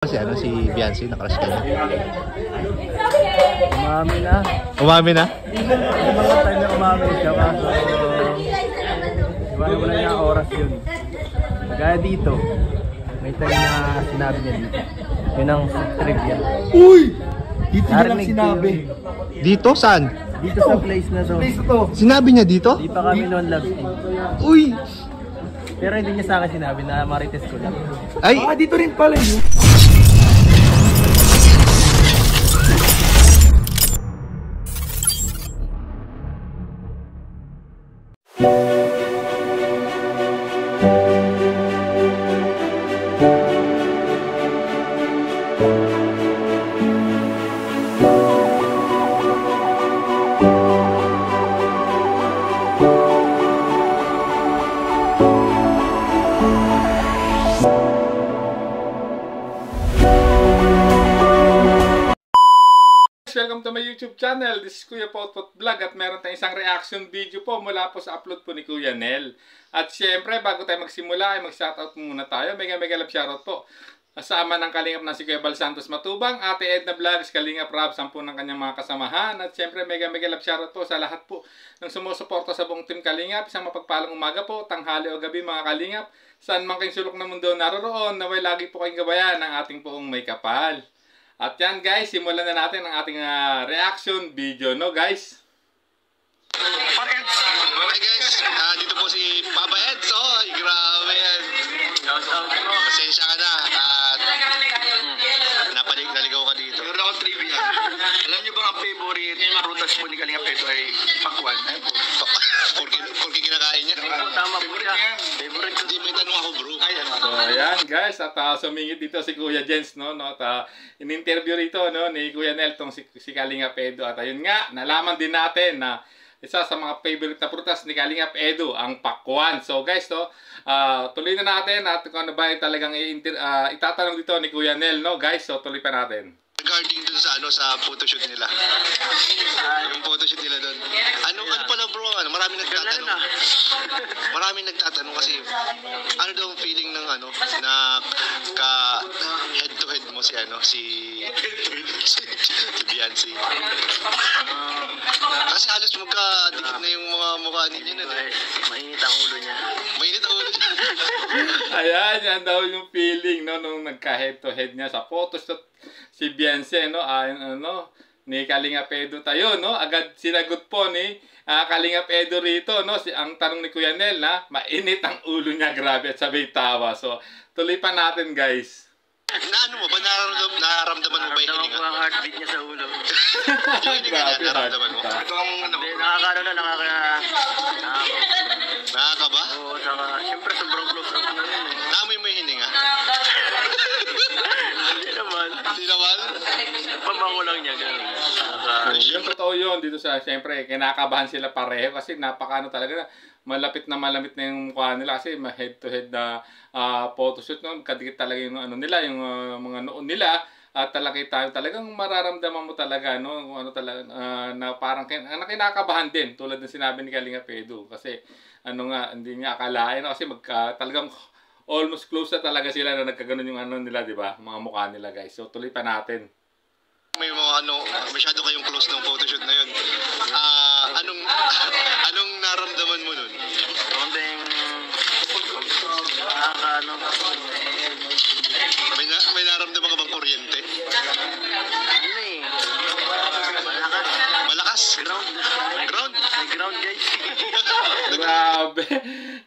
Si ano, si Beyonce, nakrush ka na. Umami na. Umami na? Yung mga time na umami siya kaso iwan wala niya oras yun. Kaya dito, may time na sinabi niya dito. Yun ang trivia. Uy! Dito niya lang Narinig ko sinabi. yun. Dito? Saan? Dito sa place na to. Place to. Sinabi niya dito? Di pa kami noon love team. Uy! Pero hindi niya sa akin sinabi na marites ko lang. Ay! Ah, dito rin pala yun. Welcome to my YouTube channel. This is Kuya Potpot Vlog at meron tayong isang reaction video po mula po sa upload po ni Kuya Nel. At syempre, bago tayo magsimula ay mag-shoutout muna tayo. Mega love shoutout po. Kasama ng kalingap na si Kuya Bal Santos Matubang, Ate Edna Vlogs, Kalingap Rob, 10 ng kanyang mga kasamahan. At syempre, mega love shoutout po sa lahat po ng sumusuporta sa buong team Kalingap. Isang mapagpalang umaga po, tanghali o gabi mga Kalingap. Saan man kayong sulok ng mundo naroroon, naway lagi po kayong gabayan ng ating poong may kapal. At yan guys, simulan na natin ang ating reaction video, no guys? Hi guys, dito po si Papa Eds. Oh, grabe yan. Pasensya ka na at naligaw ka dito. Meron akong trivia. Alam niyo ba ang favorite prutas po ni Kalingap Edo ay pakwan? Porque kinakain niya. Tama po yan. Favorite ko. Hindi, may tanong ako bro. So ayan guys, at sumingit dito si Kuya Jens, no? At in-interview rito, no, ni Kuya Nel tong si Kalingap Edo. At ayun nga, nalaman din natin na isa sa mga favorite na prutas ni Kalingap Edo, ang pakwan. So guys, no, tuloy na natin at kung ano ba yung talagang itatanong dito ni Kuya Nel, no guys. So tuloy pa natin. Regarding dun sa sa photoshoot nila. Yung photoshoot nila doon. Ano pala bro, maraming nagtatanong. Maraming nagtatanong kasi ano daw ang feeling ng na ka head to head mo si Beyonce. Kasi halos magkadikit na yung mga mukha ninyo na. Mainit ang ulo niya. Mainit ang ulo niya. Ayan, yan daw yung feeling, no, nung nagka-head to head niya sa photoshoot si Beyonce, no, ni Kalingap Edo tayo, no, agad sinagot po ni Kalingap Edo rito, no, ang tanong ni Kuya Nel na mainit ang ulo niya, grabe, at sabay tawa. So, tuloy pa natin, guys. Ano mo ba, nararamdaman mo ba yung hininga? Naramdaman ko ang heartbeat niya sa ulo. Yung hininga niya, nararamdaman mo? Ito ang nakakano na, Nakaka ba? Oo, saka, siyempre sobrang close ako na yun. Naamoy mo yung hininga? Hindi naman. Hindi naman? Pamango lang niya, gano'n. Yung totoo yun, dito siyempre, kinakabahan sila pareho kasi talaga, malapit na yung mukha nila kasi head to head na photoshoot, no? Kadikit talaga yung nila, yung mga noon nila. At talagang mararamdaman mo talaga, no, kung talaga na parang kinakabahan din tulad ng sinabi ni Kalingap Edo kasi hindi niya akalain kasi talagang almost close na talaga sila na nagkaganon yung nila, di ba? Mga mukha nila, guys. So tuloy pa natin. May mga masyado kayong close ng photoshoot na yun. Anong naramdaman mo nun? Konting May naramdaman ka bang kuryente? Malakas? Ground? May ground, guys. Grabe.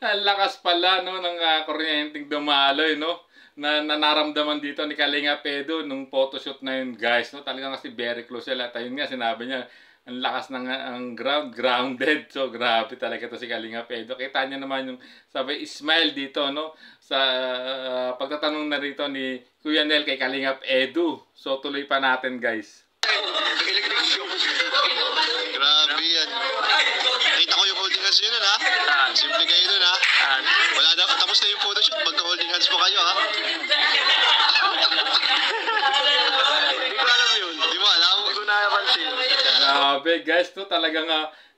Ang lakas pala, no, ng kuryenteng dumaloy, no, na naramdaman dito ni Kalingap Edo nung photoshoot na yun, guys, no. Talagang kasi very close sila. At ayun nga, sinabi niya, ang lakas ng grounded. So grabe talaga ito si Kalingap Edo. Kita niyo naman yung sabay smile dito, no, sa pagtatanong na rito ni Kuya Nel kay Kalingap Edo. So tuloy pa natin, guys. Grabe yan. Nakita ko yung holding hands yun, ha? Simple kayo dun, ha? Wala na, tapos na yung photoshoot, magka-holding hands po kayo, ha? Hindi ko alam yun. Di mo alam? Hindi ko napansin. Grabe, guys, no, talagang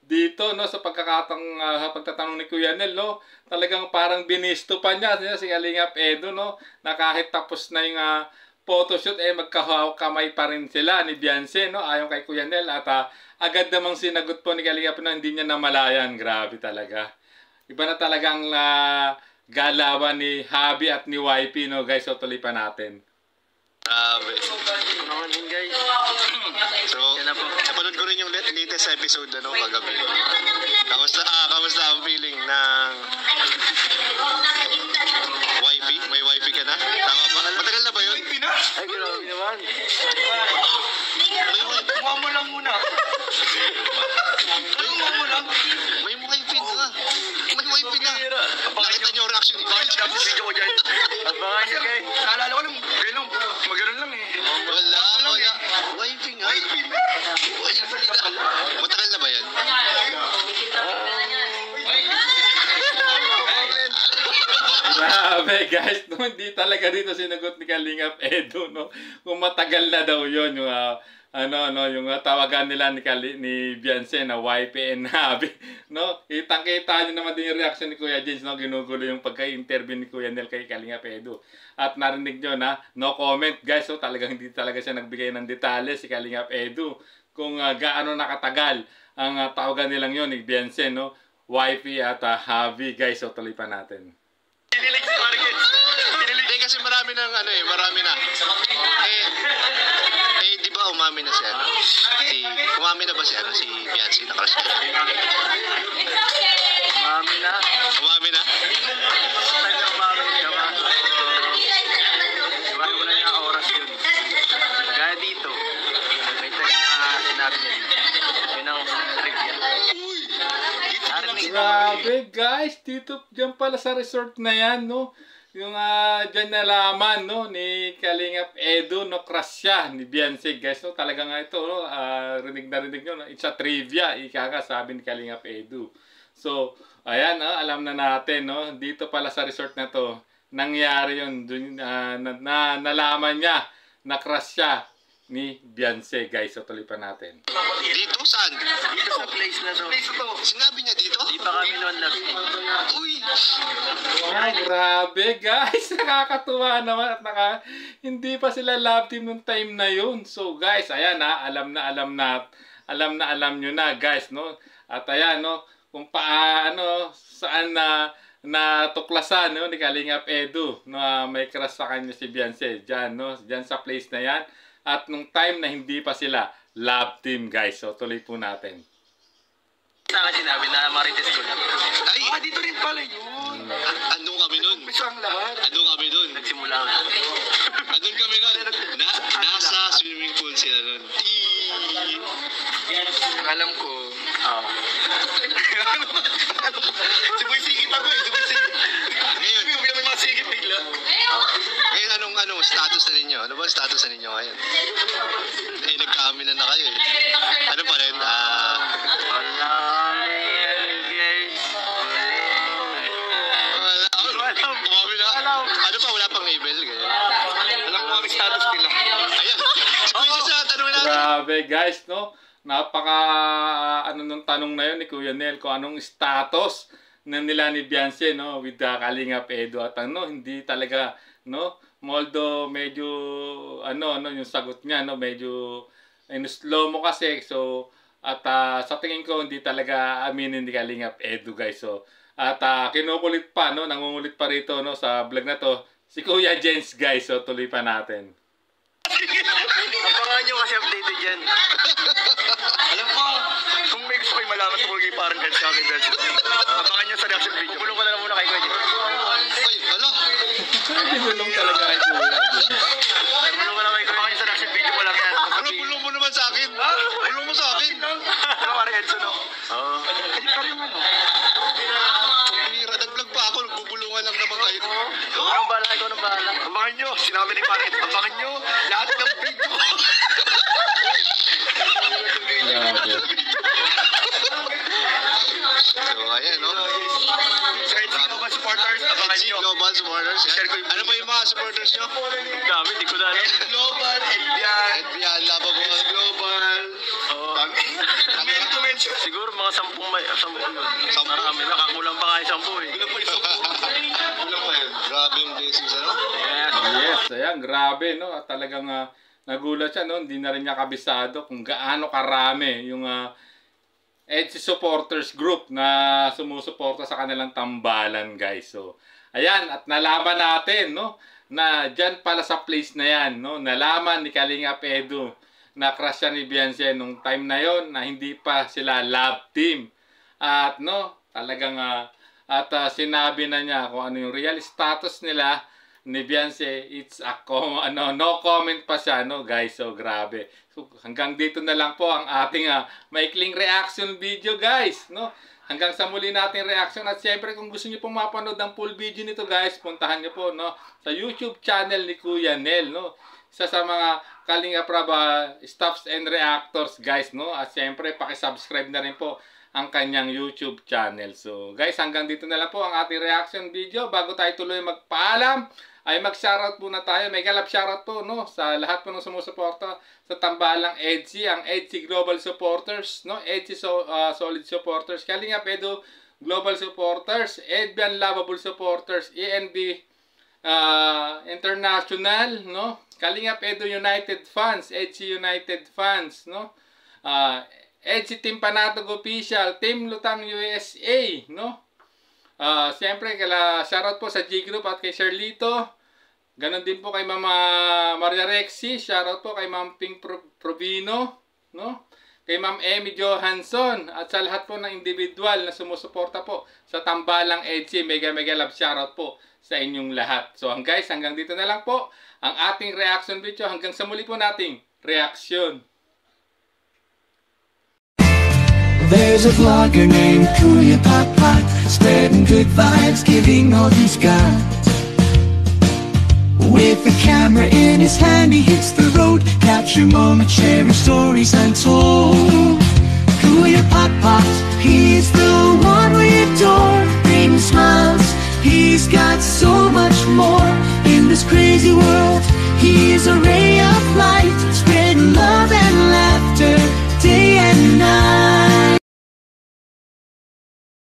dito, no, sa pagtatanong ni Kuya Nel, no, talagang parang binisto pa niya si Kalingap Edo, no, na kahit tapos na yung photoshoot magkahawak kamay pa rin sila ni Beyonce, no? Ayon kay Kuya Nel, at agad namang sinagot po ni Kalingap na hindi niya namalayan. Grabe talaga. Iba na talagang galawan ni Habi at ni YP, no guys. So tuloy pa natin. Grabe. Ano din guys? So, napanood ko rin yung latest episode kagabi. Kamusta ang feeling ng YP? May YP ka na? Tama ba? Matagal na ba yun? YP na? Ay, grabe naman. Mukha mo lang muna. Mukha mo lang. May YP na. May YP na. Nakita niyo reaction ni Bakit siya video ko dyan? Abangan niyo guys. Naalala ko lang, maganon lang eh. Wala. YP nga. YP na. Matagal na ba yan? Grabe guys, no, hindi talaga dito sinagot ni Kalingap Edu, no. Kung matagal na daw 'yon yung yung tawagan nila ni Beyonce na YP and Habi, no. Kitang-kita niyo naman din yung reaction ni Kuya James, no, ginugulo yung pagka-interview ni Kuya Nel kay Kalingap Edu. At narinig niyo na no comment guys, so talagang hindi talaga siya nagbigay ng detalye si Kalingap Edu kung gaano nakatagal ang tawagan nilang 'yon ni Beyonce, no. YP at Habi guys, so tuloy pa natin. Dinilig si Marquez. Hindi kasi marami na. Di ba umami na siya? Umami na ba siya si Beyonce na crush niya? Umami na. Umami na? Umami ka ba? Iwan ko na niya oras yun. Kaya dito, may time na sinabi niya dito. Yun ang trivia. Grabe guys, dito dyan pala sa resort na yan, no. Yung dyan nalaman, no, ni Kalingap Edu, no, crush siya ni Beyonce guys, no. Talaga nga ito, no, rinig nyo, no? It's a trivia, sabi ni Kalingap Edu. So, ayan, alam na natin, no, dito pala sa resort na to, nangyari yun, nalaman niya na crush siya ni Beyonce guys. So tuloy pa natin. Dito? Saan? Dito sa place na to. Sinabi niya dito? Di pa kami noon love team. Uy! Wow, grabe guys. Nakakatuwa naman at hindi pa sila love team nung time na yun. So guys, ayan alam nyo na guys, no? At ayan, no, kung paano, saan natuklasan, no, ni Kalingap Edu, no, may crush sa kanya si Beyonce dyan, no, dyan sa place na yan. At nung time na hindi pa sila love team guys. So tuloy po natin. Sa akin sinabi na Marites ko lang. Ay! Dito rin pala yun. Andun kami nun. Pisang lahat. Andun kami nun. Nagsimula ka. Andun kami nun. Nasa swimming pool sila nun. Alam ko. Si Boy Sigit ako eh. Si Boy Sigit. Ngayon. May mga sigit bigla. Ngayon, anong status na ninyo? Ano ba ang status na ninyo ngayon? Nagkaamin na kayo eh. Ano pa rin? Umami na. Ano pa? Wala pang label? Alam mo ang status nila. Ayan. Tanong natin. Grabe guys, no? Napaka nung tanong na yun ni Kuya Nel kung anong status nila ni Beyonce, no, with Kalingap Edu. At hindi talaga, no, although medyo yung sagot niya, no, medyo slow mo kasi. So at sa tingin ko hindi talaga aminin ni Kalingap Edu guys. So at kinukulit pa, no, nangungulit pa rito, no, sa vlog na to si Kuya James guys. So tuloy pa natin. Abangan nyo kasi updated yan. Alam ko, kung may gusto kayo malaman tungkol kay parang ganyan sa akin, abangan nyo sa reaction video. Bulong ko na lang muna kay Kuya. Ay, hala. Binulong talaga kay Kuya. Bulong ko na kay Kuya. Abangan nyo sa reaction video ko lang yan. Ano, bulong mo naman sa akin? Bulong mo sa akin? Ano, Mari Edson, no? Oo. Hindi pa rin ano. Nag-vlog pa ako, nagbubulungan lang naman kayo. Anong bahala? Ikaw nang bahala. Abangan nyo, sinabi ni Mari Edson. Abangan nyo, lahat ng video. So, ayan, no? Sa NC Global supporters, abangan NC nyo. Global supporters. Share ko yung Ano pa yung mga supporters nyo? dami, di ko na alam. Global, Edbian. NBN, Lababuhan Global. Oo. Dami rin to mention. Siguro mga 10 yun. 10? Marami, nakakulang pa nga yung 10 eh. Kulang pa yun. Grabe yung blessings, ano? Yes. Yes, ayan, grabe, no? At talagang nagulat siya, no? Hindi na rin niya kabisado kung gaano karami yung EDSI supporters group na sumusuporta sa kanilang tambalan, guys. So, ayan, at nalaman natin, no? Na dyan pala sa place na yan, no? Nalaman ni Kalinga Edu na crush siya ni Beyonce nung time na yon na hindi pa sila love team. At, no? Talagang, sinabi na niya kung ano yung real status nila ni Beyonce. It's a no comment pa siya, no guys. So grabe. So hanggang dito na lang po ang ating maikling reaction video, guys, no. Hanggang sa muli nating reaction. At siyempre kung gusto niyo pong mapanood ang full video nito, guys, puntahan niyo po, no, sa YouTube channel ni Kuya Nel, no. Isa sa mga Kalinga Prab staffs and reactors, guys, no. At siyempre paki-subscribe na rin po ang kanyang YouTube channel. So guys, hanggang dito na lang po ang ating reaction video. Bago tayo tuloy magpaalam, ay mag-shoutout muna tayo. May galap shoutout po, no, sa lahat po ng sumusuporta sa tambalang EDSI, ang EDSI Global Supporters, no, EDSI Solid Supporters, Kalinga Edu Global Supporters, Edbian Lovable Supporters, ENB International, no, Kalinga Edu United Fans, EDSI United Fans, no, EDSI Team Panatog Official, Team Lutang USA, no. Siyempre, shoutout po sa G Group at kay Sherlito. Ganon din po kay Mama Maria Rexy. Shoutout po kay Ma'am Pink Provino, no? Kay Ma'am Emmy Johansson. At sa lahat po ng individual na sumusuporta po sa tambalang EDSI. Mega love shoutout po sa inyong lahat. So guys, hanggang dito na lang po ang ating reaction video. Hanggang sa muli po nating reaction. There's a vlogger named Kuya Pot, spreading good vibes, giving all he's got. With the camera in his hand, he hits the road, capture moments, sharing stories untold. Kuya Pot, he's the one we adore, bring smiles, he's got so much more. In this crazy world, he is a ray of light.